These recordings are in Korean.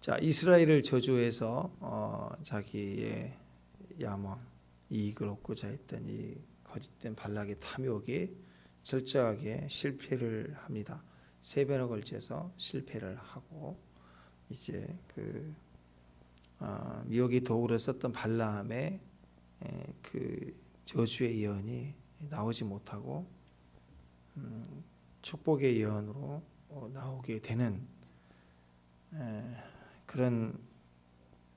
자, 이스라엘을 저주해서 자기의 야망, 이익을 얻고자 했던 이 거짓된 발락의 탐욕이 철저하게 실패를 합니다. 3번에 걸쳐서 실패를 하고 이제 미혹의 도구를 썼던 발람의 그 저주의 예언이 나오지 못하고 축복의 예언으로 나오게 되는 그런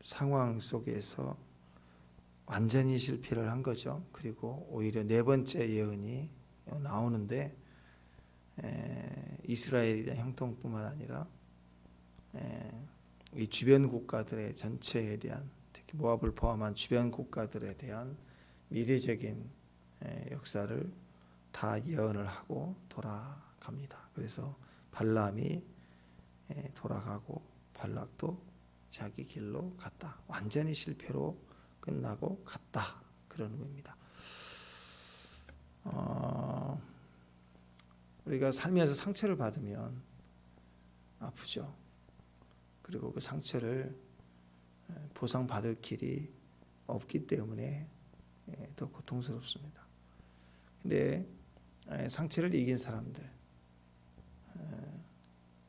상황 속에서 완전히 실패를 한 거죠. 그리고 오히려 4번째 예언이 나오는데 이스라엘에 대한 형통뿐만 아니라 이 주변 국가들의 전체에 대한, 특히 모압을 포함한 주변 국가들에 대한 미래적인 역사를 다 예언을 하고 돌아갑니다. 그래서 발람이 돌아가고 발락도 자기 길로 갔다. 완전히 실패로 끝나고 갔다. 그런 의미입니다. 우리가 살면서 상처를 받으면 아프죠. 그리고 그 상처를 보상받을 길이 없기 때문에 더 고통스럽습니다. 근데 상처를 이긴 사람들,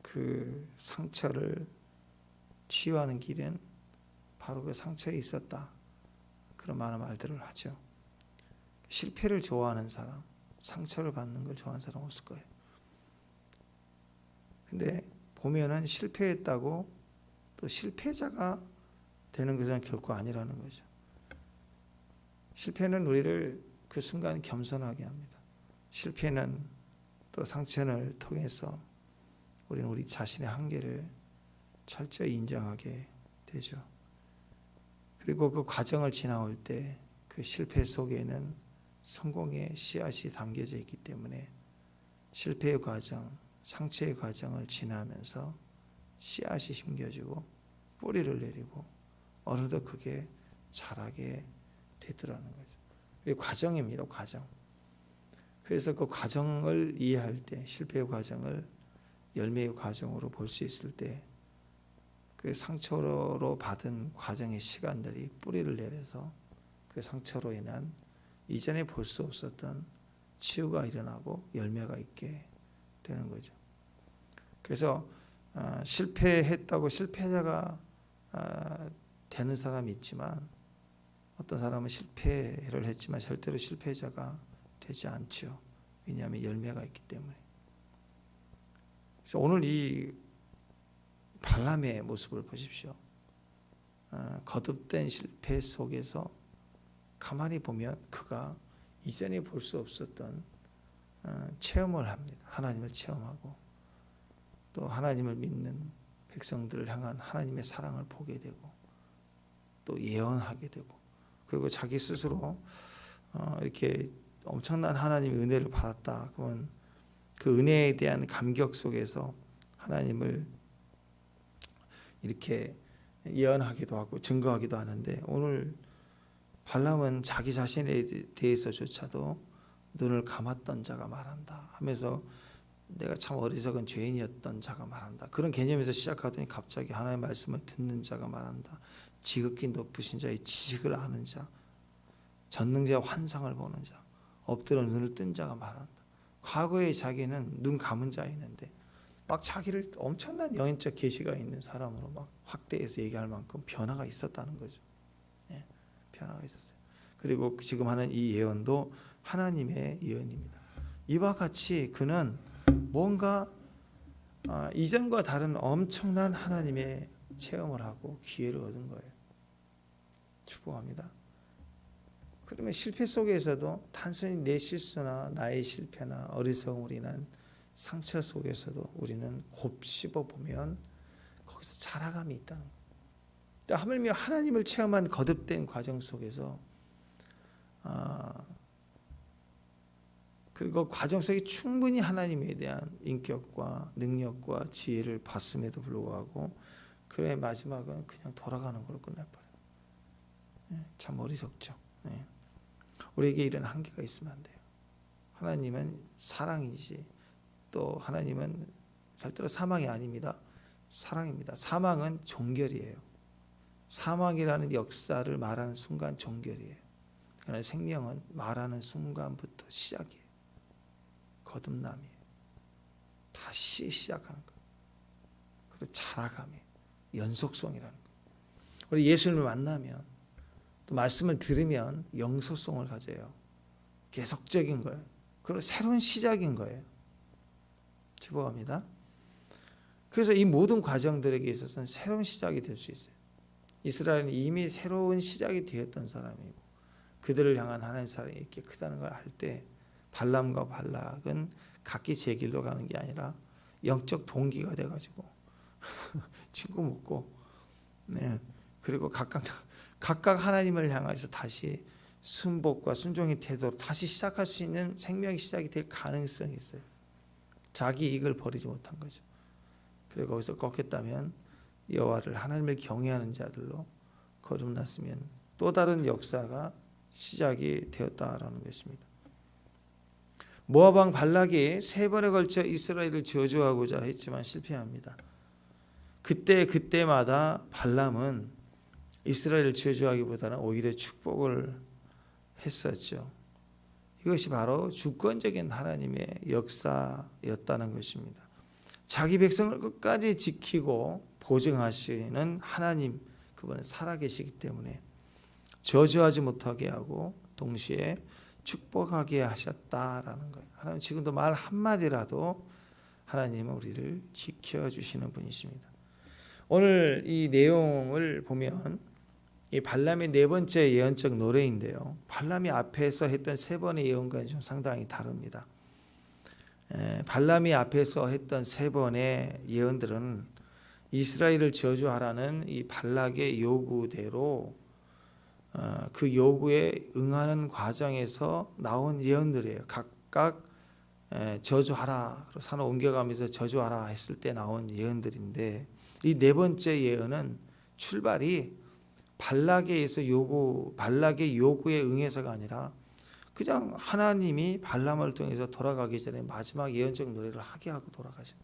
그 상처를 치유하는 길은 바로 그 상처에 있었다. 그런 많은 말들을 하죠. 실패를 좋아하는 사람, 상처를 받는 걸 좋아하는 사람 없을 거예요. 근데 보면은 실패했다고 또 실패자가 되는 것은 결코 아니라는 거죠. 실패는 우리를 그 순간 겸손하게 합니다. 실패는 또 상처를 통해서 우리는 우리 자신의 한계를 철저히 인정하게 되죠. 그리고 그 과정을 지나올 때 그 실패 속에는 성공의 씨앗이 담겨져 있기 때문에 실패의 과정, 상처의 과정을 지나면서 씨앗이 심겨지고 뿌리를 내리고 어느덧 그게 자라게 되더라는 거죠. 이게 과정입니다. 과정. 그래서 그 과정을 이해할 때, 실패의 과정을 열매의 과정으로 볼 수 있을 때 그 상처로 받은 과정의 시간들이 뿌리를 내려서 그 상처로 인한 이전에 볼 수 없었던 치유가 일어나고 열매가 있게 되는 거죠. 그래서 실패했다고 실패자가 되는 사람이 있지만 어떤 사람은 실패를 했지만 절대로 실패자가 되지 않죠. 왜냐하면 열매가 있기 때문에. 그래서 오늘 이 발람의 모습을 보십시오. 거듭된 실패 속에서 가만히 보면 그가 이전에 볼 수 없었던 체험을 합니다. 하나님을 체험하고 또 하나님을 믿는 백성들을 향한 하나님의 사랑을 보게 되고 또 예언하게 되고 그리고 자기 스스로 이렇게 엄청난 하나님의 은혜를 받았다. 그러면 그 은혜에 대한 감격 속에서 하나님을 이렇게 예언하기도 하고 증거하기도 하는데 오늘 발람은 자기 자신에 대해서조차도 눈을 감았던 자가 말한다 하면서 내가 참 어리석은 죄인이었던 자가 말한다. 그런 개념에서 시작하더니 갑자기 하나님의 말씀을 듣는 자가 말한다. 지극히 높으신 자의 지식을 아는 자, 전능자의 환상을 보는 자, 엎드려 눈을 뜬 자가 말한다. 과거에 자기는 눈 감은 자였는데 막 자기를 엄청난 영인적 계시가 있는 사람으로 막 확대해서 얘기할 만큼 변화가 있었다는 거죠. 변화가 있었어요. 그리고 지금 하는 이 예언도 하나님의 예언입니다. 이와 같이 그는 뭔가 이전과 다른 엄청난 하나님의 체험을 하고 기회를 얻은 거예요. 축복합니다. 그러면 실패 속에서도 단순히 내 실수나 나의 실패나 어리석음으로 인한 상처 속에서도 우리는 곱씹어 보면 거기서 자라감이 있다는 거예요. 하물며 하나님을 체험한 거듭된 과정 속에서 그리고 과정 속에 충분히 하나님에 대한 인격과 능력과 지혜를 봤음에도 불구하고 그의 마지막은 그냥 돌아가는 걸로 끝나버려요. 참 어리석죠. 우리에게 이런 한계가 있으면 안 돼요. 하나님은 사랑이지 또 하나님은 절대로 사망이 아닙니다. 사랑입니다. 사망은 종결이에요. 사망이라는 역사를 말하는 순간 종결이에요. 그러나 생명은 말하는 순간부터 시작이에요. 거듭남이에요. 다시 시작하는 거예요. 그리고 자라감이에요. 연속성이라는 거예요. 우리 예수님을 만나면 또 말씀을 들으면 영속성을 가져요. 계속적인 거예요. 그리고 새로운 시작인 거예요. 축복합니다. 그래서 이 모든 과정들에게 있어서는 새로운 시작이 될 수 있어요. 이스라엘은 이미 새로운 시작이 되었던 사람이고 그들을 향한 하나님의 사랑이 이렇게 크다는 걸 알 때 발람과 발락은 각기 제 길로 가는 게 아니라 영적 동기가 돼가지고 친구 묻고 그리고 각각 하나님을 향해서 다시 순복과 순종의 태도로 다시 시작할 수 있는 생명의 시작이 될 가능성이 있어요. 자기 이익을 버리지 못한 거죠. 그리고 거기서 꺾였다면 여호와를 하나님을 경외하는 자들로 거듭났으면 또 다른 역사가 시작이 되었다라는 것입니다. 모압 왕 발락이 3번에 걸쳐 이스라엘을 저주하고자 했지만 실패합니다. 그때마다 발람은 이스라엘을 저주하기보다는 오히려 축복을 했었죠. 이것이 바로 주권적인 하나님의 역사였다는 것입니다. 자기 백성을 끝까지 지키고 보증하시는 하나님, 그분은 살아계시기 때문에 저주하지 못하게 하고 동시에 축복하게 하셨다라는 거예요. 하나님 지금도 말 한마디라도 하나님은 우리를 지켜주시는 분이십니다. 오늘 이 내용을 보면 이 발람의 4번째 예언적 노래인데요. 발람이 앞에서 했던 3번의 예언과는 좀 상당히 다릅니다. 발람이 앞에서 했던 3번의 예언들은 이스라엘을 저주하라는 이 발락의 요구대로 그 요구에 응하는 과정에서 나온 예언들이에요. 각각 저주하라, 산을 옮겨가면서 저주하라 했을 때 나온 예언들인데 이 4번째 예언은 출발이 발락의 요구에 응해서가 아니라 그냥 하나님이 발람을 통해서 돌아가기 전에 마지막 예언적 노래를 하게 하고 돌아가신,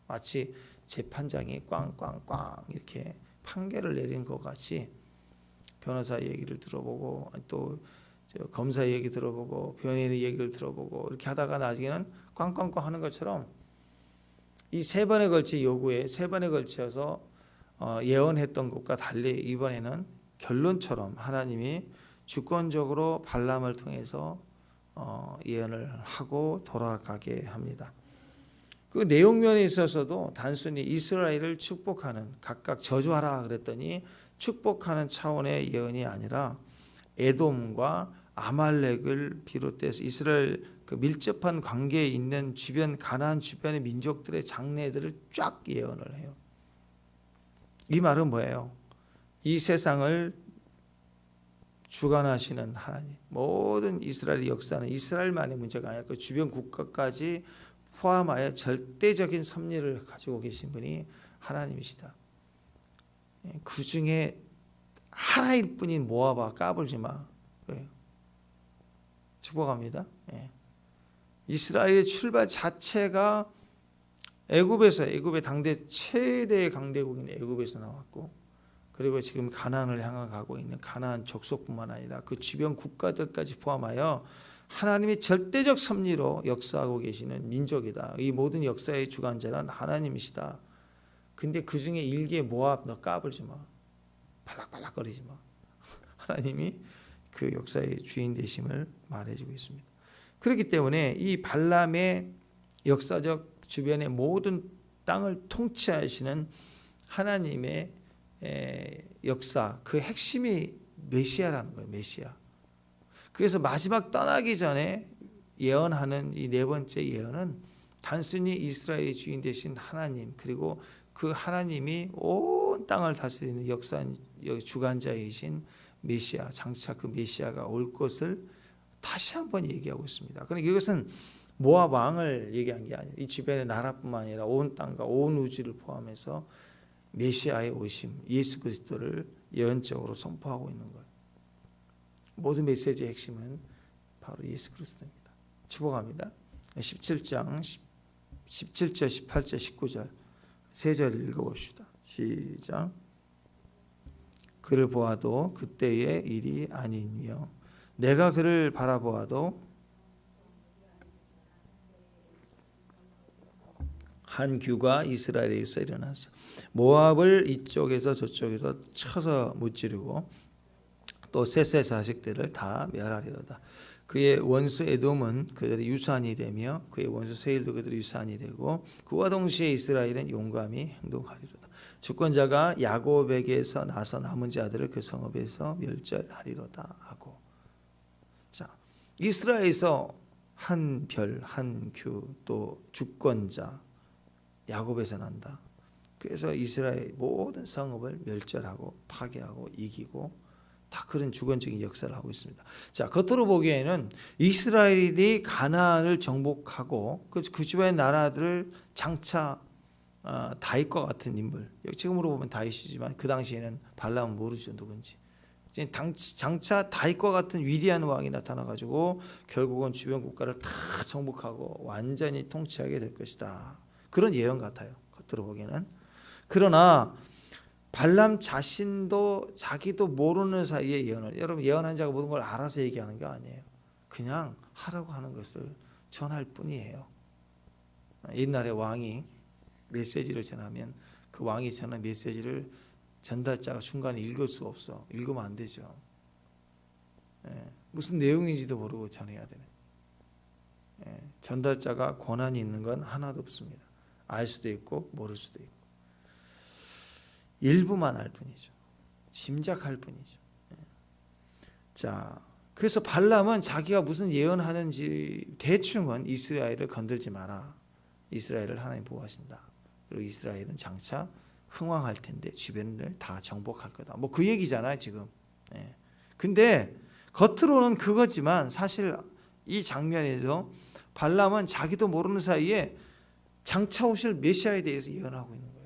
마치 재판장이 꽝꽝꽝 이렇게 판결을 내린 것 같이 변호사 얘기를 들어보고 또 검사 얘기 들어보고 변호인의 얘기를 들어보고 이렇게 하다가 나중에는 꽝꽝꽝 하는 것처럼 이 3번에 걸쳐 요구에 3번에 걸쳐서 예언했던 것과 달리 이번에는 결론처럼 하나님이 주권적으로 발람을 통해서 예언을 하고 돌아가게 합니다. 그 내용면에 있어서도 단순히 이스라엘을 축복하는, 각각 저주하라 그랬더니 축복하는 차원의 예언이 아니라 에돔과 아말렉을 비롯해서 이스라엘 그 밀접한 관계에 있는 주변 가나안 주변의 민족들의 장래들을 쫙 예언을 해요. 이 말은 뭐예요? 이 세상을 주관하시는 하나님, 모든 이스라엘의 역사는 이스라엘만의 문제가 아니라 그 주변 국가까지 포함하여 절대적인 섭리를 가지고 계신 분이 하나님이시다. 그 중에 하나일 뿐인 모압아 까불지 마. 축복합니다. 이스라엘의 출발 자체가 애굽의 당대 최대의 강대국인 애굽에서 나왔고, 그리고 지금 가나안을 향해 가고 있는 가나안 족속뿐만 아니라 그 주변 국가들까지 포함하여 하나님의 절대적 섭리로 역사하고 계시는 민족이다. 이 모든 역사의 주관자는 하나님이시다. 근데 그 중에 일개 모압 너 까불지 마. 발락발락거리지 마. 하나님이 그 역사의 주인 되심을 말해주고 있습니다. 그렇기 때문에 이 발람의 역사적 주변의 모든 땅을 통치하시는 하나님의 역사, 그 핵심이 메시아라는 거예요. 메시아. 그래서 마지막 떠나기 전에 예언하는 이 4번째 예언은 단순히 이스라엘의 주인 되신 하나님, 그리고 그 하나님이 온 땅을 다스리는 역사 주관자이신 메시아, 장차 그 메시아가 올 것을 다시 한번 얘기하고 있습니다. 그러니까 이것은 모압 왕을 얘기한 게 아니라 이 주변의 나라뿐만 아니라 온 땅과 온 우주를 포함해서 메시아의 오심, 예수 그리스도를 예언적으로 선포하고 있는 거예요. 모든 메시지의 핵심은 바로 예수 그리스도입니다. 축복합니다. 17장 17절, 18절, 19절 세 절 읽어봅시다. 시작. 그를 보아도 그때의 일이 아니며 내가 그를 바라보아도 한 규가 이스라엘에서 일어났어. 모압을 이쪽에서 저쪽에서 쳐서 무찌르고 또 셋의 자식들을 다 멸하리로다. 그의 원수 에돔은 그들의 유산이 되며 그의 원수 세일도 그들의 유산이 되고 그와 동시에 이스라엘은 용감히 행동하리로다. 주권자가 야곱에게서 나서 남은 자들을 그 성읍에서 멸절하리로다 하고, 자, 이스라엘에서 한 별, 한 규, 또 주권자 야곱에서 난다. 그래서 이스라엘 모든 성읍을 멸절하고 파괴하고 이기고 다 그런 주권적인 역사를 하고 있습니다. 자, 겉으로 보기에는 이스라엘이 가나안을 정복하고 그 주변의 나라들을 장차 다윗과 같은 인물, 지금으로 보면 다윗이지만 그 당시에는 발람은 모르죠, 누군지. 장차 다윗과 같은 위대한 왕이 나타나가지고 결국은 주변 국가를 다 정복하고 완전히 통치하게 될 것이다. 그런 예언 같아요, 겉으로 보기에는. 그러나 발람 자신도 자기도 모르는 사이에 예언을, 여러분 예언한 자가 모든 걸 알아서 얘기하는 게 아니에요. 그냥 하라고 하는 것을 전할 뿐이에요. 옛날에 왕이 메시지를 전하면 그 왕이 전한 메시지를 전달자가 중간에 읽을 수 없어. 읽으면 안 되죠. 무슨 내용인지도 모르고 전해야 되네. 전달자가 권한이 있는 건 하나도 없습니다. 알 수도 있고 모를 수도 있고 일부만 알 뿐이죠. 짐작할 뿐이죠. 자, 그래서 발람은 자기가 무슨 예언하는지 대충은 이스라엘을 건들지 마라. 이스라엘을 하나님 보호하신다. 그리고 이스라엘은 장차 흥왕할 텐데 주변을 다 정복할 거다. 뭐 그 얘기잖아요, 지금. 근데 겉으로는 그거지만 사실 이 장면에서 발람은 자기도 모르는 사이에 장차 오실 메시아에 대해서 예언하고 있는 거예요.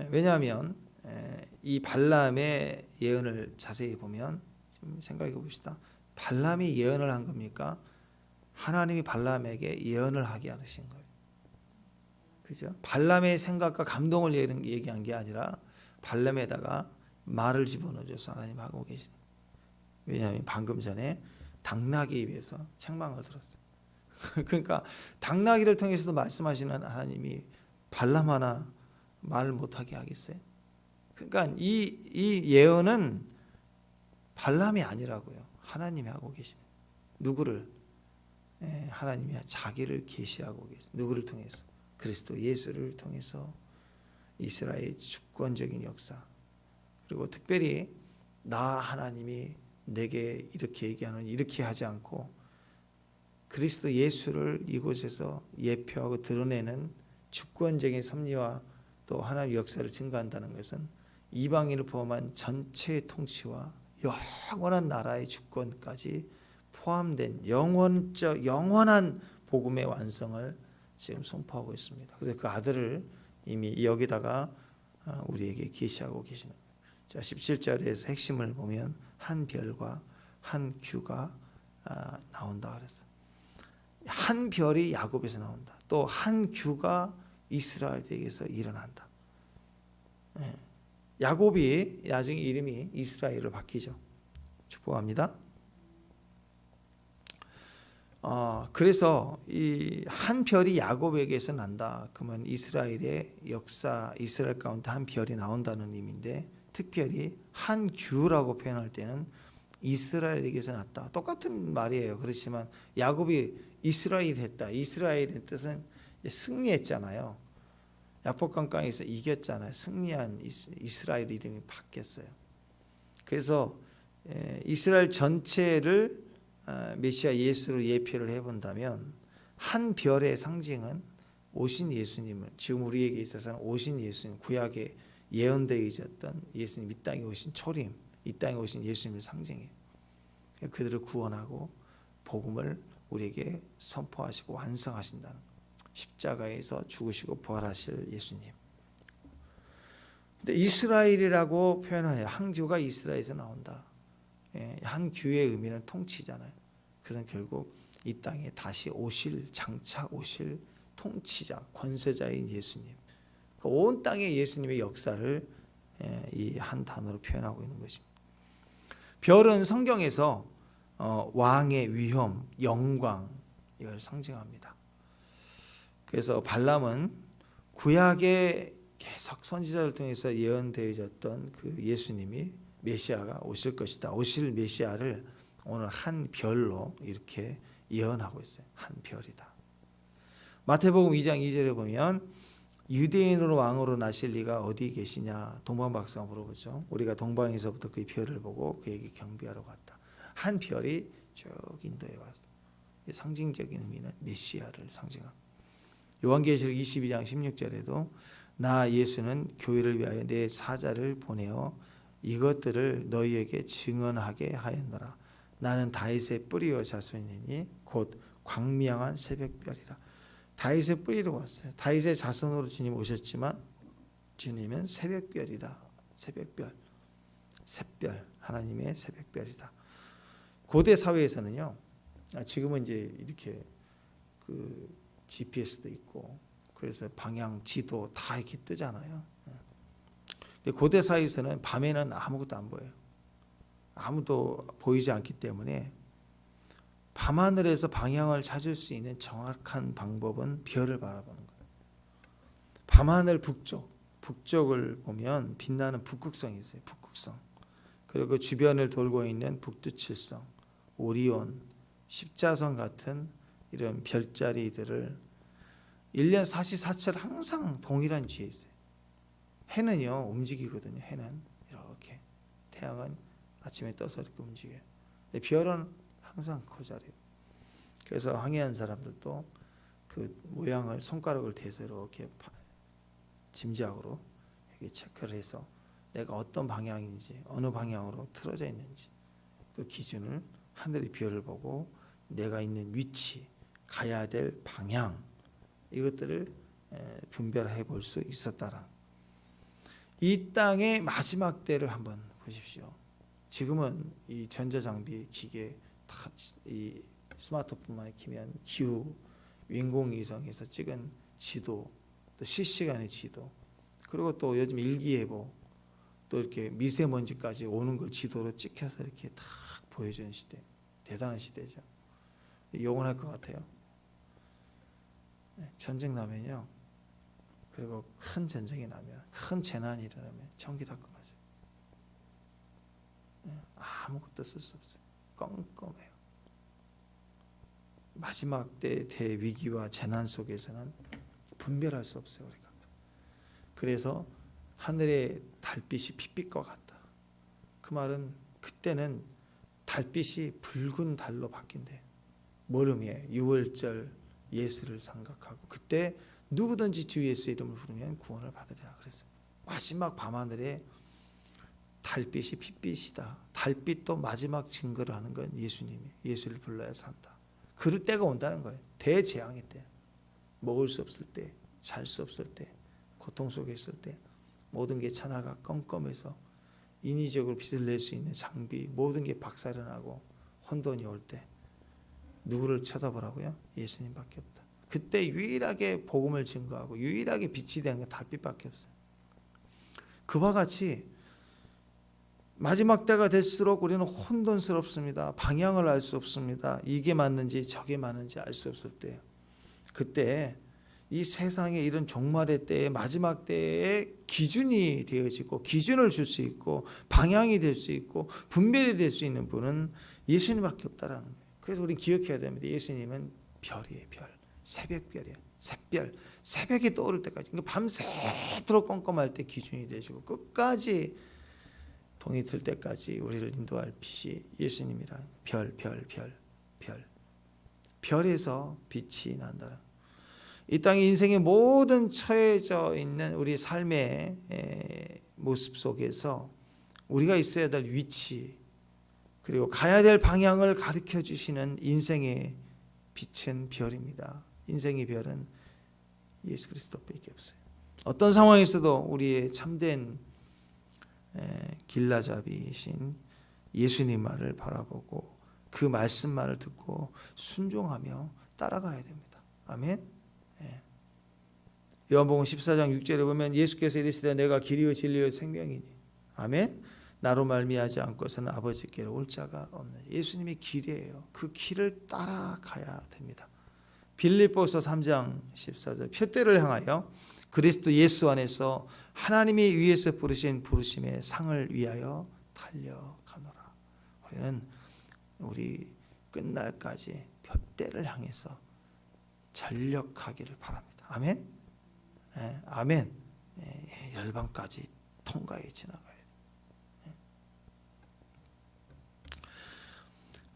왜냐하면 이 발람의 예언을 자세히 보면 좀 생각해 봅시다. 발람이 예언을 한 겁니까? 하나님이 발람에게 예언을 하게 하신 거예요. 그죠? 발람의 생각과 감동을 얘기한 게 아니라 발람에다가 말을 집어넣어줘서 하나님 하고 계시는. 왜냐하면 방금 전에 당나귀 입에서 책망을 들었어요. 그러니까 당나귀를 통해서도 말씀하시는 하나님이 발람 하나 말을 못하게 하겠어요? 그러니까 이 예언은 발람이 아니라고요. 하나님이 하고 계시는. 누구를? 하나님이 자기를 계시하고 계신. 누구를 통해서? 그리스도 예수를 통해서 이스라엘의 주권적인 역사, 그리고 특별히 나 하나님이 내게 이렇게 얘기하는, 이렇게 하지 않고 그리스도 예수를 이곳에서 예표하고 드러내는 주권적인 섭리와 또 하나님의 역사를 증거한다는 것은 이방인을 포함한 전체의 통치와 영원한 나라의 주권까지 포함된 영원한 복음의 완성을 지금 선포하고 있습니다. 그래서 그 아들을 이미 여기다가 우리에게 계시하고 계시는 거예요. 자, 17절에서 핵심을 보면 한 별과 한 규가 나온다 그랬어요. 한 별이 야곱에서 나온다. 또 한 규가 이스라엘에게서 일어난다. 야곱이 나중에 이름이 이스라엘로 바뀌죠. 축복합니다. 그래서 이 한 별이 야곱에게서 난다. 그러면 이스라엘의 역사, 이스라엘 가운데 한 별이 나온다는 의미인데, 특별히 한 규라고 표현할 때는 이스라엘에게서 났다. 똑같은 말이에요. 그렇지만 야곱이 이스라엘이 됐다. 이스라엘의 뜻은 승리했잖아요. 야복강강에서 이겼잖아요. 승리한 이스라엘 이름이 바뀌었어요. 그래서 이스라엘 전체를 메시아 예수로 예표를 해본다면 한 별의 상징은 오신 예수님을, 지금 우리에게 있어서는 오신 예수님, 구약에 예언되어 있었던 예수님, 이 땅에 오신 초림, 이 땅에 오신 예수님을 상징해요. 그들을 구원하고 복음을 우리에게 선포하시고 완성하신다는 거예요. 십자가에서 죽으시고 부활하실 예수님. 근데 이스라엘이라고 표현해요. 한 규가 이스라엘에서 나온다. 한 규의 의미는 통치잖아요. 그래서 결국 이 땅에 다시 장차 오실 통치자, 권세자인 예수님. 온 땅에 예수님의 역사를 이 한 단어로 표현하고 있는 것입니다. 별은 성경에서 왕의 위엄, 영광 이걸 상징합니다. 그래서 발람은 구약의 계속 선지자를 통해서 예언되어졌던 그 예수님이 메시아가 오실 것이다. 오실 메시아를 오늘 한 별로 이렇게 예언하고 있어요. 한 별이다. 마태복음 2장 2절에 보면 유대인으로 왕으로 나실 리가 어디 계시냐 동방박사가 물어보죠. 우리가 동방에서부터 그 별을 보고 그에게 경배하러 갔다. 한 별이 쭉 인도에 왔어. 상징적인 의미는 메시아를 상징합니다. 요한계시록 22장 16절에도 나 예수는 교회를 위하여 내 사자를 보내어 이것들을 너희에게 증언하게 하였노라. 나는 다윗의 뿌리와 자손이니 곧 광명한 새벽별이라. 다윗의 뿌리로 왔어요. 다윗의 자손으로 주님 오셨지만 주님은 새벽별이다. 새벽별, 샛별, 하나님의 새벽별이다. 고대 사회에서는요, 지금은 이제 이렇게 그 GPS도 있고 그래서 방향 지도 다 이렇게 뜨잖아요. 고대 사회에서는 밤에는 아무것도 안 보여요. 아무도 보이지 않기 때문에 밤하늘에서 방향을 찾을 수 있는 정확한 방법은 별을 바라보는 거예요. 밤하늘 북쪽을 보면 빛나는 북극성이 있어요. 북극성. 그리고 그 주변을 돌고 있는 북두칠성, 오리온, 십자선 같은 이런 별자리들을 1년 44철 항상 동일한 위치에 있어요. 해는요 움직이거든요. 해는 이렇게, 태양은 아침에 떠서 이렇게 움직여요. 근데 별은 항상 그 자리예요. 그래서 항해한 사람들도 그 모양을 손가락을 대서 이렇게 짐작으로 이렇게 체크를 해서 내가 어떤 방향인지 어느 방향으로 틀어져 있는지 그 기준을 하늘의 별을 보고 내가 있는 위치, 가야 될 방향 이것들을 분별해 볼 수 있었다라. 이 땅의 마지막 때를 한번 보십시오. 지금은 이 전자장비 기계 다 이 스마트폰만 키면 기후 인공위성에서 찍은 지도, 또 실시간의 지도, 그리고 또 요즘 일기예보, 또 이렇게 미세먼지까지 오는 걸 지도로 찍혀서 이렇게 딱 보여주는 시대, 대단한 시대죠. 영원할 것 같아요. 전쟁 나면요, 그리고 큰 전쟁이 나면, 큰 재난이 일어나면 전기 다 끊어져요. 아무것도 쓸 수 없어요. 껌껌해요. 마지막 때 대위기와 재난 속에서는 분별할 수 없어요, 우리가. 그래서 하늘의 달빛이 핏빛과 같다. 그 말은 그때는 달빛이 붉은 달로 바뀐대요. 모름에 유월절 예수를 생각하고 그때 누구든지 주 예수 이름을 부르면 구원을 받으리라 그랬어요. 마지막 밤하늘에 달빛이 핏빛이다. 달빛도 마지막 증거를 하는 건 예수님이, 예수를 불러야 산다. 그럴 때가 온다는 거예요. 대재앙의 때, 먹을 수 없을 때, 잘 수 없을 때, 고통 속에 있을 때, 모든 게 천하가 껌껌해서 인위적으로 빛을 낼 수 있는 장비, 모든 게 박살나고 혼돈이 올 때 누구를 쳐다보라고요? 예수님밖에 없다. 그때 유일하게 복음을 증거하고 유일하게 빛이 되는 건 달빛밖에 없어요. 그와 같이 마지막 때가 될수록 우리는 혼돈스럽습니다. 방향을 알 수 없습니다. 이게 맞는지 저게 맞는지 알 수 없을 때, 그때 이 세상에 이런 종말의 때에 마지막 때에 기준이 되어지고 기준을 줄 수 있고 방향이 될 수 있고 분별이 될 수 있는 분은 예수님밖에 없다라는 거예요. 그래서 우리는 기억해야 됩니다. 예수님은 별이에요. 별. 새벽별이에요. 샛별. 새벽이 떠오를 때까지, 그러니까 밤새도록 껌껌할 때 기준이 되시고 끝까지 동이 들 때까지 우리를 인도할 빛이 예수님이라는 별. 별에서 빛이 난다는, 이 땅의 인생의 모든 처해져 있는 우리 삶의 모습 속에서 우리가 있어야 될 위치, 그리고 가야 될 방향을 가르쳐 주시는 인생의 빛은 별입니다. 인생의 별은 예수 그리스도밖에 없어요. 어떤 상황에서도 우리의 참된 길라잡이신 예수님 말을 바라보고 그 말씀만을 듣고 순종하며 따라가야 됩니다. 아멘. 예. 요한복음 14장 6절에 보면 예수께서 이르시되 내가 길이요 진리요 생명이니 아멘. 나로 말미암지 않고서는 아버지께로 올 자가 없는 예수님이 길이에요. 그 길을 따라가야 됩니다. 빌립보서 3장 14절 표대를 향하여 그리스도 예수 안에서 하나님이 위에서 부르신 부르심의 상을 위하여 달려가노라. 우리는 우리 끝날까지 표대를 향해서 전력하기를 바랍니다. 아멘. 예, 아멘. 예, 열방까지 통과해 지나가야 돼요.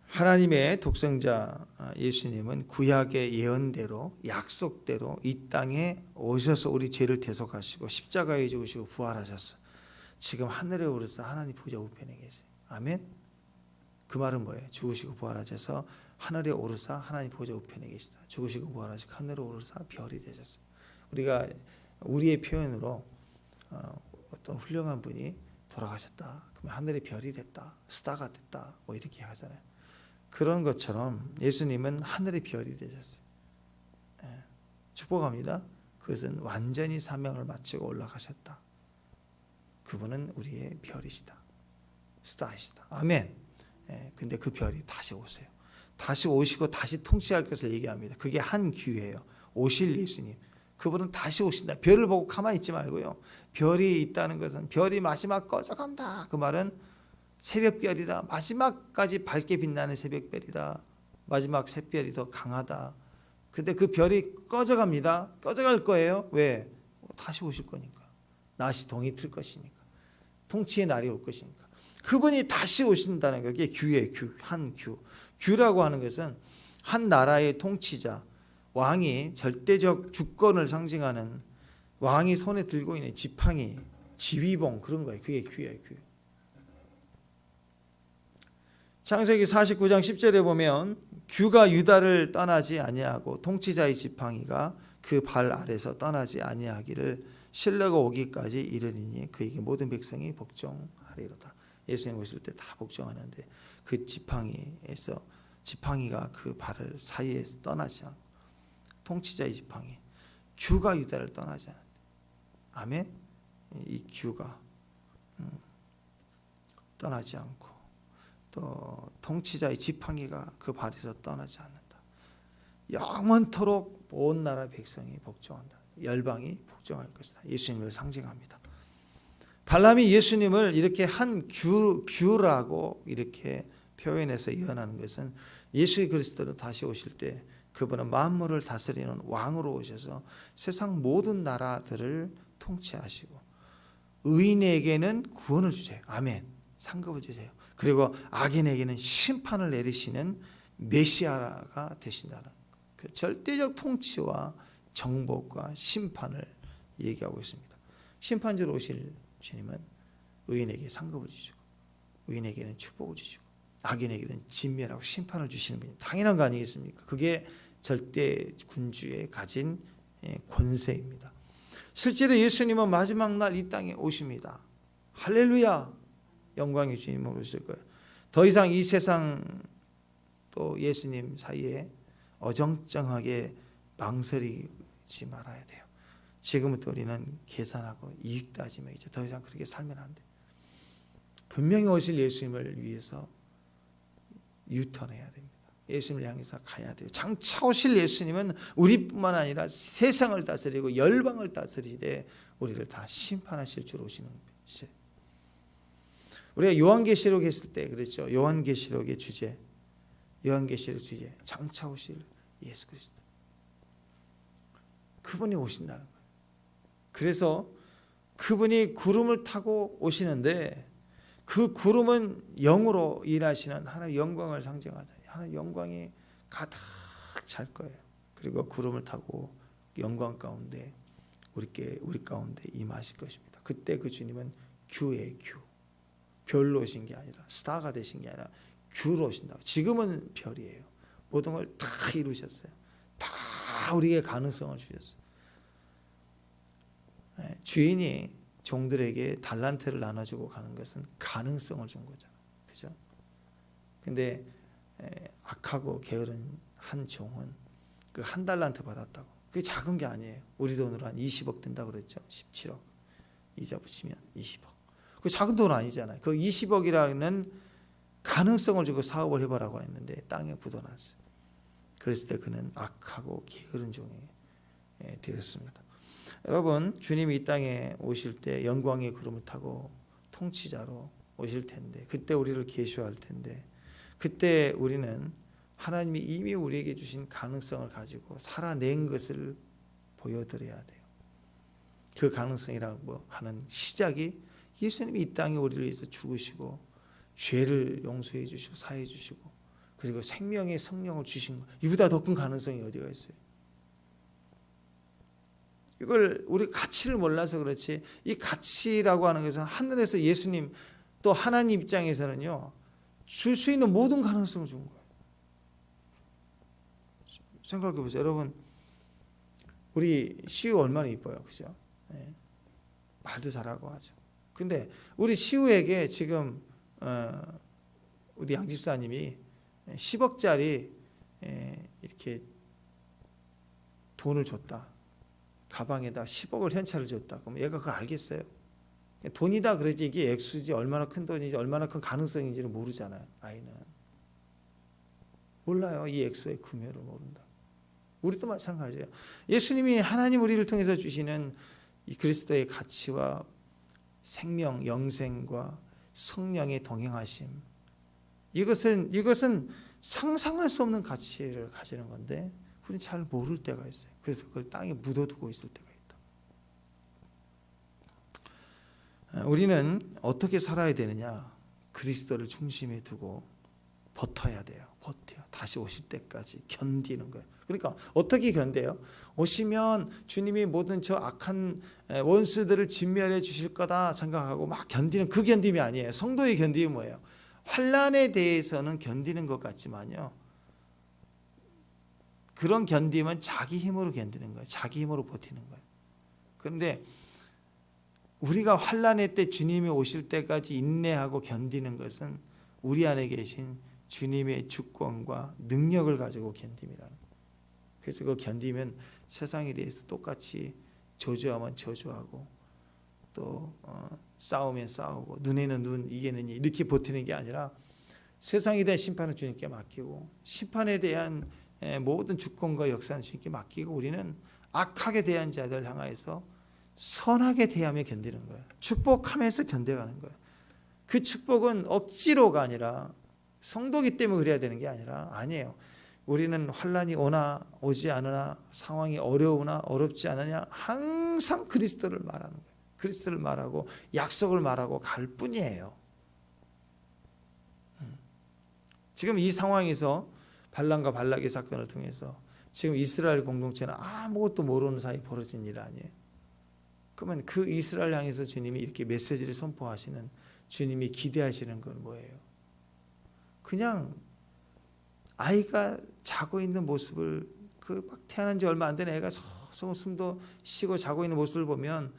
하나님의 독생자 예수님은 구약의 예언대로 약속대로 이 땅에 오셔서 우리 죄를 대속하시고 십자가에 죽으시고 부활하셔서 지금 하늘에 오르사 하나님 보좌 우편에 계세요. 아멘. 그 말은 뭐예요? 죽으시고 부활하셔서 하늘에 오르사 하나님 보좌 우편에 계시다. 죽으시고 부활하시고 하늘에 오르사 별이 되셨어요. 우리가 우리의 표현으로 어떤 훌륭한 분이 돌아가셨다. 그러면 하늘의 별이 됐다. 스타가 됐다. 뭐 이렇게 하잖아요. 그런 것처럼 예수님은 하늘의 별이 되셨어요. 예, 축복합니다. 그것은 완전히 사명을 마치고 올라가셨다. 그분은 우리의 별이시다. 스타이시다. 아멘. 예, 근데 그 별이 다시 오세요. 다시 오시고 다시 통치할 것을 얘기합니다. 그게 한 기회예요. 오실 예수님. 그분은 다시 오신다. 별을 보고 가만히 있지 말고요. 별이 있다는 것은 별이 마지막 꺼져간다. 그 말은 새벽별이다. 마지막까지 밝게 빛나는 새벽별이다. 마지막 새별이 더 강하다. 근데 그 별이 꺼져갑니다. 꺼져갈 거예요. 왜? 다시 오실 거니까. 낫이 동이 틀 것이니까. 통치의 날이 올 것이니까. 그분이 다시 오신다는 거. 그게 규예요. 한 규. 규라고 하는 것은 한 나라의 통치자, 왕이 절대적 주권을 상징하는 왕이 손에 들고 있는 지팡이, 지휘봉 그런 거예요. 그게 규예요. 규. 창세기 49장 10절에 보면 규가 유다를 떠나지 아니하고 통치자의 지팡이가 그 발 아래서 떠나지 아니하기를 신뢰가 오기까지 이르리니 그에게 모든 백성이 복종하리로다. 예수님 오실 때 다 복종하는데 그 지팡이에서 지팡이가 그 발을 사이에서 떠나지 않고 통치자의 지팡이 규가 유다를 떠나지 않는다. 아멘. 이 규가 떠나지 않고 또 통치자의 지팡이가 그 발에서 떠나지 않는다. 영원토록 온 나라 백성이 복종한다. 열방이 복종할 것이다. 예수님을 상징합니다. 발람이 예수님을 이렇게 한 규라고 이렇게 표현해서 예언하는 것은 예수 그리스도는 다시 오실 때 그분은 만물을 다스리는 왕으로 오셔서 세상 모든 나라들을 통치하시고 의인에게는 구원을 주세요. 아멘. 상급을 주세요. 그리고 악인에게는 심판을 내리시는 메시아가 되신다는 그 절대적 통치와 정복과 심판을 얘기하고 있습니다. 심판주로 오실 주님은 의인에게 상급을 주시고 의인에게는 축복을 주시고 악인에게는 진멸하고 심판을 주시는 분이 당연한 거 아니겠습니까? 그게 절대 군주의 가진 권세입니다. 실제로 예수님은 마지막 날 이 땅에 오십니다. 할렐루야. 영광의 주님으로 오실 거예요. 더 이상 이 세상 또 예수님 사이에 어정쩡하게 망설이지 말아야 돼요. 지금부터 우리는 계산하고 이익 따지며 이제 더 이상 그렇게 살면 안 돼. 분명히 오실 예수님을 위해서 유턴해야 됩니다. 예수님을 향해서 가야 돼요. 장차 오실 예수님은 우리뿐만 아니라 세상을 다스리고 열방을 다스리되 우리를 다 심판하실 줄 오시는 것이에요. 우리가 요한계시록에 있을 때 그랬죠. 요한계시록의 주제, 요한계시록 주제, 장차 오실 예수 그리스도. 그분이 오신다는 거예요. 그래서 그분이 구름을 타고 오시는데 그 구름은 영으로 일하시는 하나님의 영광을 상징하잖아요. 하나님의 영광이 가득 찰 거예요. 그리고 구름을 타고 영광 가운데 우리 가운데 임하실 것입니다. 그때 그 주님은 규예요. 규. 별로 오신 게 아니라 스타가 되신 게 아니라 규로 오신다고. 지금은 별이에요. 모든 걸 다 이루셨어요. 다 우리에게 가능성을 주셨어요. 주인이 종들에게 달란트를 나눠주고 가는 것은 가능성을 준 거잖아요. 그죠? 근데 악하고 게으른 한 종은 그 한 달란트 받았다고. 그게 작은 게 아니에요. 우리 돈으로 한 20억 된다고 그랬죠. 17억. 이자 붙이면 20억. 그 작은 돈 아니잖아요. 그 20억이라는 가능성을 주고 사업을 해보라고 했는데 땅에 묻어놨어요. 그랬을 때 그는 악하고 게으른 종이 되었습니다. 여러분, 주님이 이 땅에 오실 때 영광의 구름을 타고 통치자로 오실 텐데, 그때 우리를 계시할 텐데, 그때 우리는 하나님이 이미 우리에게 주신 가능성을 가지고 살아낸 것을 보여드려야 돼요. 그 가능성이라고 하는 시작이 예수님이 이 땅에 우리를 위해서 죽으시고 죄를 용서해 주시고 사해 주시고 그리고 생명의 성령을 주신 것, 이보다 더 큰 가능성이 어디가 있어요? 이걸 우리 가치를 몰라서 그렇지, 이 가치라고 하는 것은 하늘에서 예수님 또 하나님 입장에서는요, 줄 수 있는 모든 가능성을 준 거예요. 생각해 보세요. 여러분, 우리 시우 얼마나 이뻐요, 그죠? 네. 말도 잘하고 하죠. 근데 우리 시우에게 지금 우리 양 집사님이 10억짜리 이렇게 돈을 줬다. 가방에다 10억을 현찰을 줬다. 그럼 얘가 그거 알겠어요? 돈이다 그러지 이게 액수지 얼마나 큰 돈인지 얼마나 큰 가능성인지를 모르잖아요. 아이는 몰라요. 이 액수의 금액을 모른다. 우리도 마찬가지예요. 예수님이 하나님 우리를 통해서 주시는 이 그리스도의 가치와 생명, 영생과 성령의 동행하심, 이것은 상상할 수 없는 가치를 가지는 건데 우리는 잘 모를 때가 있어요. 그래서 그걸 땅에 묻어두고 있을 때가 있다. 우리는 어떻게 살아야 되느냐? 그리스도를 중심에 두고 버텨야 돼요. 버텨. 다시 오실 때까지 견디는 거예요. 그러니까 어떻게 견뎌요? 오시면 주님이 모든 저 악한 원수들을 진멸해 주실 거다 생각하고 막 견디는 그 견딤이 아니에요. 성도의 견딤이 뭐예요? 환난에 대해서는 견디는 것 같지만요, 그런 견딤은 자기 힘으로 견디는 거예요. 자기 힘으로 버티는 거예요. 그런데 우리가 환난의 때 주님이 오실 때까지 인내하고 견디는 것은 우리 안에 계신 주님의 주권과 능력을 가지고 견딤이라는 거예요. 그래서 그 견디면 세상에 대해서 똑같이 저주하면 저주하고 또 싸우면 싸우고 눈에는 눈 이에는 이 이렇게 버티는 게 아니라 세상에 대한 심판을 주님께 맡기고 심판에 대한 모든 주권과 역사는 주님께 맡기고 우리는 악하게 대한 자들 향하여서 선하게 대하며 견디는 거예요. 축복하면서 견뎌가는 거예요. 그 축복은 억지로가 아니라 성도기 때문에 그래야 되는 게 아니라 아니에요. 우리는 환난이 오나 오지 않으나 상황이 어려우나 어렵지 않으냐 항상 그리스도를 말하는 거예요. 그리스도를 말하고 약속을 말하고 갈 뿐이에요. 지금 이 상황에서 발람과 발락의 사건을 통해서 지금 이스라엘 공동체는 아무것도 모르는 사이 벌어진 일 아니에요. 그러면 그 이스라엘 향해서 주님이 이렇게 메시지를 선포하시는, 주님이 기대하시는 건 뭐예요? 그냥 아이가 자고 있는 모습을, 그 막 태어난 지 얼마 안 된 애가 서서 숨도 쉬고 자고 있는 모습을 보면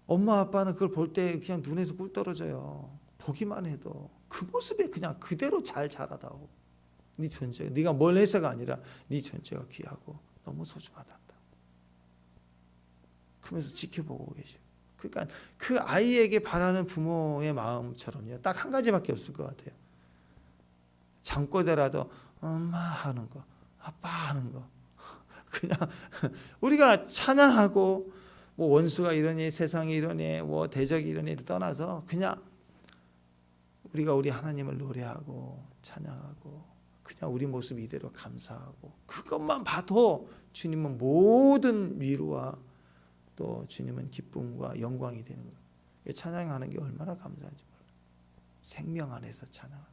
엄마 아빠는 그걸 볼 때 그냥 눈에서 꿀 떨어져요. 보기만 해도 그 모습에 그냥 그대로 잘 자라다오. 네 존재, 네가 뭘 해서가 아니라 네 존재가 귀하고 너무 소중하다. 그러면서 지켜보고 계셔. 그러니까 그 아이에게 바라는 부모의 마음처럼요, 딱 한 가지밖에 없을 것 같아요. 잠꼬대라도 엄마 하는 거, 아빠 하는 거. 그냥 우리가 찬양하고 뭐 원수가 이러니 세상이 이러니 뭐 대적이 이러니 떠나서 그냥 우리가 우리 하나님을 노래하고 찬양하고 그냥 우리 모습 이대로 감사하고 그것만 봐도 주님은 모든 위로와 또 주님은 기쁨과 영광이 되는 거예요. 찬양하는 게 얼마나 감사한지 몰라요. 생명 안에서 찬양.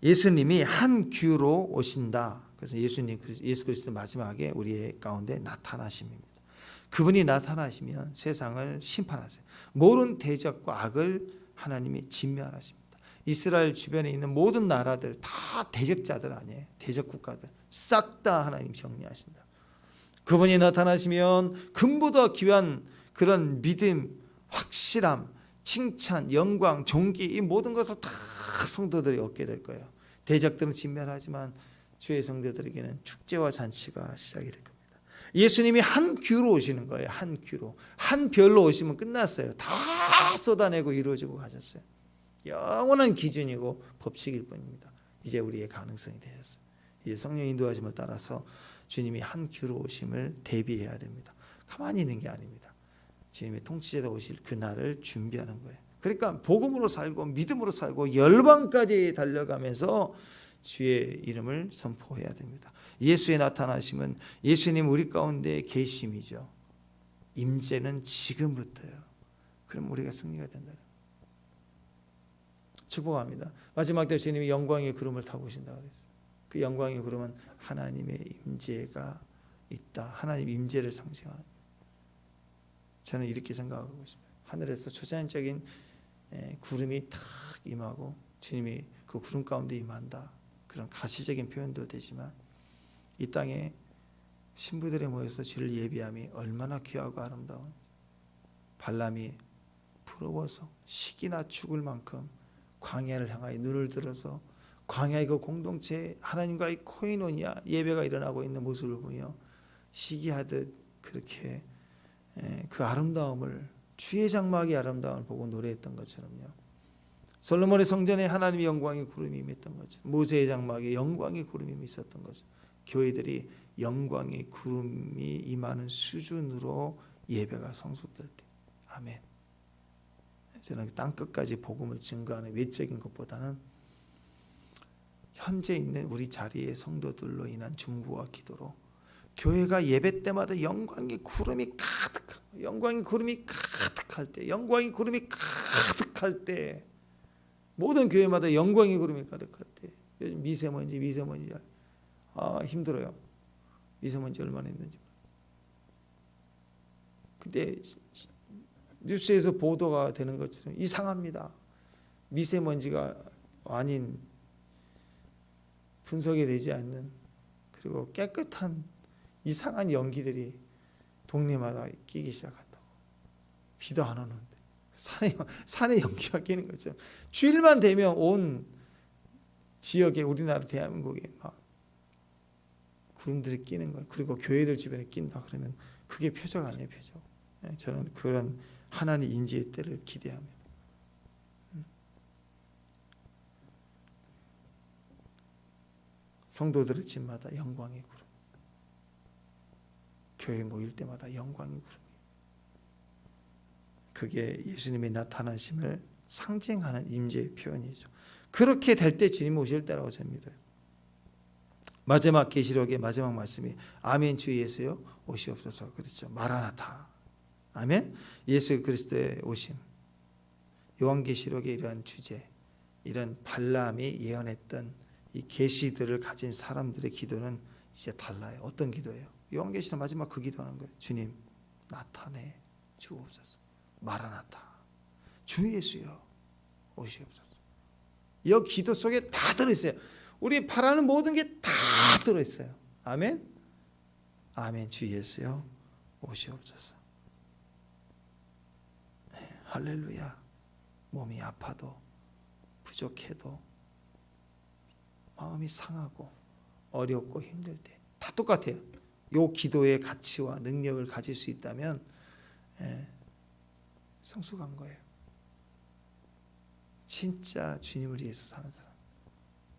예수님이 한 규로 오신다. 그래서 예수 그리스도 마지막에 우리의 가운데 나타나심입니다. 그분이 나타나시면 세상을 심판하세요. 모든 대적과 악을 하나님이 진멸하십니다. 이스라엘 주변에 있는 모든 나라들 다 대적자들 아니에요. 대적 국가들 싹 다 하나님 정리하신다. 그분이 나타나시면 금보다 귀한 그런 믿음, 확실함, 칭찬, 영광, 존귀 이 모든 것을 다 성도들이 얻게 될 거예요. 대적들은 진멸하지만 주의 성도들에게는 축제와 잔치가 시작이 될 겁니다. 예수님이 한 귀로 오시는 거예요. 한 귀로. 한 별로 오시면 끝났어요. 다 쏟아내고 이루어지고 가셨어요. 영원한 기준이고 법칙일 뿐입니다. 이제 우리의 가능성이 되셨어요. 이제 성령 인도하심을 따라서 주님이 한 귀로 오심을 대비해야 됩니다. 가만히 있는 게 아닙니다. 주님의 통치자로 오실 그날을 준비하는 거예요. 그러니까 복음으로 살고 믿음으로 살고 열방까지 달려가면서 주의 이름을 선포해야 됩니다. 예수의 나타나심은 예수님 우리 가운데 계심이죠. 임재는 지금부터요. 그럼 우리가 승리가 된다. 축복합니다. 마지막 때 주님이 영광의 구름을 타고 오신다 그랬어요. 그 영광의 구름은 하나님의 임재가 있다. 하나님 임재를 상징하는 거예요. 저는 이렇게 생각하고 있습니다. 하늘에서 초자연적인 구름이 탁 임하고 주님이 그 구름 가운데 임한다. 그런 가시적인 표현도 되지만 이 땅에 신부들이 모여서 주를 예비함이 얼마나 귀하고 아름다운, 발람이 부러워서 시기나 죽을 만큼 광야를 향하여 눈을 들어서 광야의 그 공동체에 하나님과의 코이노니아 예배가 일어나고 있는 모습을 보며 시기하듯 그렇게 그 아름다움을, 주의 장막의 아름다움을 보고 노래했던 것처럼요. 솔로몬의 성전에 하나님의 영광의 구름이 임했던 것처럼 모세의 장막에 영광의 구름이 있었던 것처럼 교회들이 영광의 구름이 임하는 수준으로 예배가 성숙될 때, 아멘. 저는 땅끝까지 복음을 증거하는 외적인 것보다는 현재 있는 우리 자리의 성도들로 인한 중보와 기도로 교회가 예배 때마다 영광의 구름이 가득한, 영광의 구름이 가득할 때, 영광의 구름이 가득할 때, 모든 교회마다 영광의 구름이 가득할 때, 요즘 미세먼지 힘들어요. 미세먼지 얼마나 있는지. 근데 뉴스에서 보도가 되는 것처럼 이상합니다. 미세먼지가 아닌, 분석이 되지 않는, 그리고 깨끗한 이상한 연기들이 동네마다 끼기 시작한다고. 비도 안 오는데 산에 연기가 끼는 것처럼 주일만 되면 온 지역에, 우리나라 대한민국에 막 구름들이 끼는 거예요. 그리고 교회들 주변에 낀다 그러면 그게 표적 아니에요, 표적. 저는 그런 하나님 임재의 때를 기대합니다. 성도들의 집마다 영광의 구름, 교회 모일 때마다 영광의 구름. 그게 예수님의 나타나심을 상징하는 임재의 표현이죠. 그렇게 될 때 주님 오실 때라고 저는 믿어요. 마지막 계시록의 마지막 말씀이 아멘 주 예수여 오시옵소서 그랬죠. 마라나타. 아멘. 예수 그리스도의 오심. 요한계시록의 이러한 주제, 이런 발람이 예언했던 이 계시들을 가진 사람들의 기도는 이제 달라요. 어떤 기도예요? 요한계시록 마지막 그 기도하는 거예요. 주님 나타내 주옵소서. 마라나타. 주 예수여 오시옵소서. 이 기도 속에 다 들어있어요. 우리 바라는 모든 게 다 들어있어요. 아멘. 아멘. 주 예수여 오시옵소서. 네, 할렐루야. 몸이 아파도 부족해도 마음이 상하고 어렵고 힘들 때 다 똑같아요. 이 기도의 가치와 능력을 가질 수 있다면 성숙한 거예요. 진짜 주님을 위해서 사는 사람.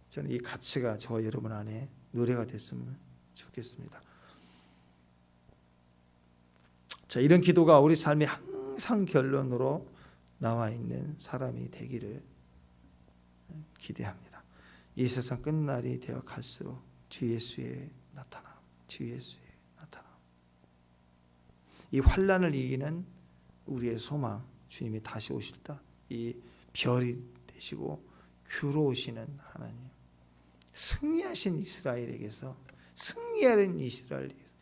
저는 이 가치가 저와 여러분 안에 노래가 됐으면 좋겠습니다. 자, 이런 기도가 우리 삶의 항상 결론으로 나와 있는 사람이 되기를 기대합니다. 이 세상 끝날이 되어 갈수록 주 예수의 나타남, 주 예수의 나타남. 이 환난을 이기는 우리의 소망, 주님이 다시 오실다. 이 별이 되시고 규로 오시는 하나님, 승리하신 이스라엘에게서, 승리하는 이스라엘에게서,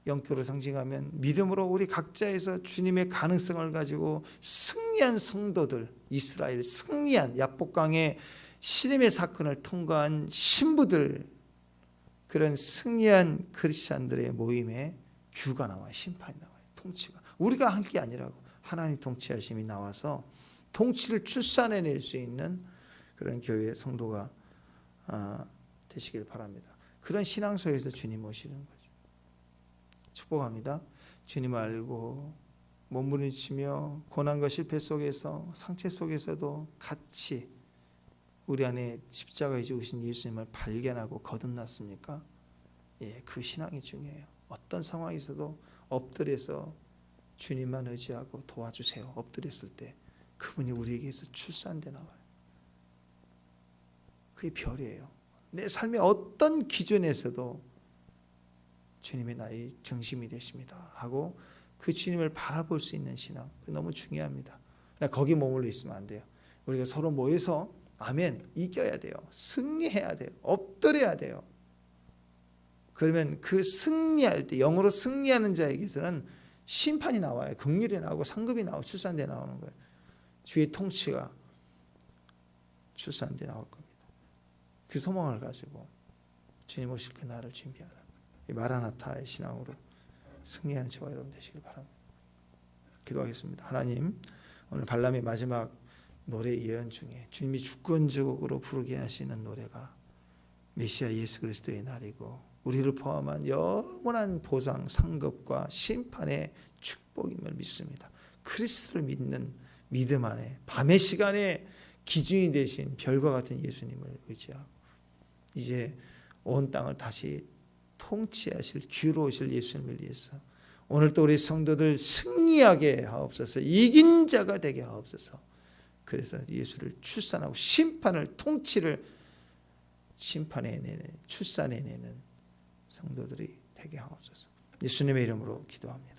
영토를 상징하면 믿음으로 우리 각자에서 주님의 가능성을 가지고 승리한 성도들, 이스라엘 승리한 야복강의 시름의 사건을 통과한 신부들, 그런 승리한 크리스찬들의 모임에 규가 나와요. 심판이 나와요. 통치가. 우리가 한 게 아니라고. 하나님 통치하심이 나와서 통치를 출산해낼 수 있는 그런 교회의 성도가 되시길 바랍니다. 그런 신앙 속에서 주님 오시는 거죠. 축복합니다. 주님을 알고 몸부림치며 고난과 실패 속에서 상처 속에서도 같이 우리 안에 십자가에 죽으신 예수님을 발견하고 거듭났습니까? 예, 그 신앙이 중요해요. 어떤 상황에서도 엎드려서 주님만 의지하고 도와주세요. 엎드렸을 때 그분이 우리에게서 출산돼 나와요. 그게 별이에요. 내 삶의 어떤 기준에서도 주님이 나의 중심이 되십니다 하고 그 주님을 바라볼 수 있는 신앙, 너무 중요합니다. 거기 머물러 있으면 안 돼요. 우리가 서로 모여서 아멘, 이겨야 돼요. 승리해야 돼요. 엎드려야 돼요. 그러면 그 승리할 때, 영으로 승리하는 자에게서는 심판이 나와요. 긍휼이 나오고 상급이 나오고 출산대 나오는 거예요. 주의 통치가 출산대 나올 겁니다. 그 소망을 가지고 주님 오실 그 날을 준비하라. 이 마라나타의 신앙으로 승리하는 저와 여러분 되시길 바랍니다. 기도하겠습니다. 하나님, 오늘 발람의 마지막 노래 예언 중에 주님이 주권적으로 부르게 하시는 노래가 메시아 예수 그리스도의 날이고 우리를 포함한 영원한 보상, 상급과 심판의 축복임을 믿습니다. 그리스도를 믿는 믿음 안에 밤의 시간에 기준이 되신 별과 같은 예수님을 의지하고 이제 온 땅을 다시 통치하실 귀로우실 예수님을 위해서 오늘도 우리 성도들 승리하게 하옵소서. 이긴 자가 되게 하옵소서. 그래서 예수를 출산하고 심판을 통치를 심판해내는 출산해내는 성도들이 되게 하옵소서. 예수님의 이름으로 기도합니다.